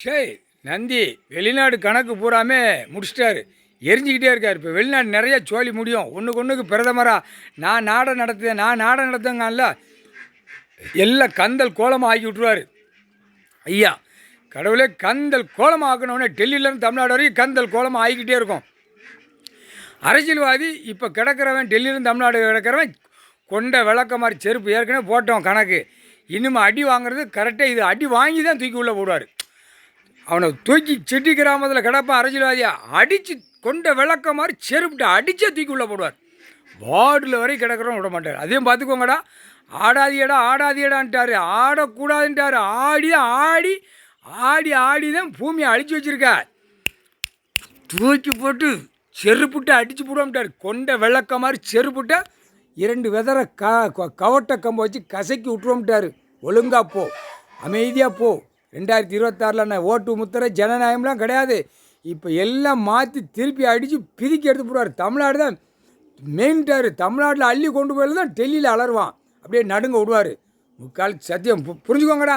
சரி. நந்தி வெளிநாடு கணக்கு பூராமே முடிச்சிட்டாரு. எரிஞ்சுக்கிட்டே இருக்கார். இப்போ வெளிநாடு நிறைய சோழி முடியும். ஒன்றுக்கு ஒன்றுக்கு பிரதமராக நான் நாடை நடத்துவேன், நான் நாடை நடத்துங்கல்ல, எல்லாம் கந்தல் கோலமாக ஆக்கி விட்ருவார் ஐயா. கடவுளே கந்தல் கோலமாக ஆக்கணுன்னே டெல்லியிலேருந்து தமிழ்நாடு வரைக்கும் கந்தல் கோலமாக ஆகிக்கிட்டே இருக்கும். அரசியல்வாதி இப்போ கிடக்கிறவன் டெல்லியிலேருந்து தமிழ்நாடு கிடக்கிறவன் கொண்ட விளக்க மாதிரி செருப்பு ஏற்கனவே போட்டோம் கணக்கு. இன்னும் அடி வாங்குறது கரெக்டாக இது அடி வாங்கி தான் தூக்கி உள்ளே போடுவார். அவனை தூக்கி செட்டி கிராமத்தில் கிடப்பான் அரசியல்வாதியை அடித்து கொண்ட விளக்க மாதிரி செருப்பிட்டு அடித்தே தூக்கி உள்ளே போடுவார். வார்டில் வரை கிடக்கிறோம் விட மாட்டார். அதையும் பார்த்துக்கோங்கடா. ஆடாதியடா ஆடாதியடான்ட்டார், ஆடக்கூடாதுன்ட்டார். ஆடி ஆடி ஆடி ஆடி தான் பூமியை அழிச்சு வச்சுருக்க. தூக்கி போட்டு செருப்புட்டு அடித்து போடுவோம்ட்டார். கொண்ட விளக்க மாதிரி செருப்புட்ட 2 வெதரை கவட்டை கம்பை வச்சு கசக்கி விட்டுருவோம்ட்டார். ஒழுங்கா போ, அமைதியாக போ. 2026 ஓட்டு முத்திரை ஜனநாயகம்லாம் கிடையாது. இப்போ எல்லாம் மாற்றி திருப்பி அடித்து பிரிக்கி எடுத்து போடுவார். தமிழ்நாடு தான் மெயின்ட்டார். தமிழ்நாட்டில் அள்ளி கொண்டு போயில தான் டெல்லியில் அலருவான். அப்படியே நடுங்க விடுவார். முக்கால் சத்தியம் புரிஞ்சுக்கோங்கடா.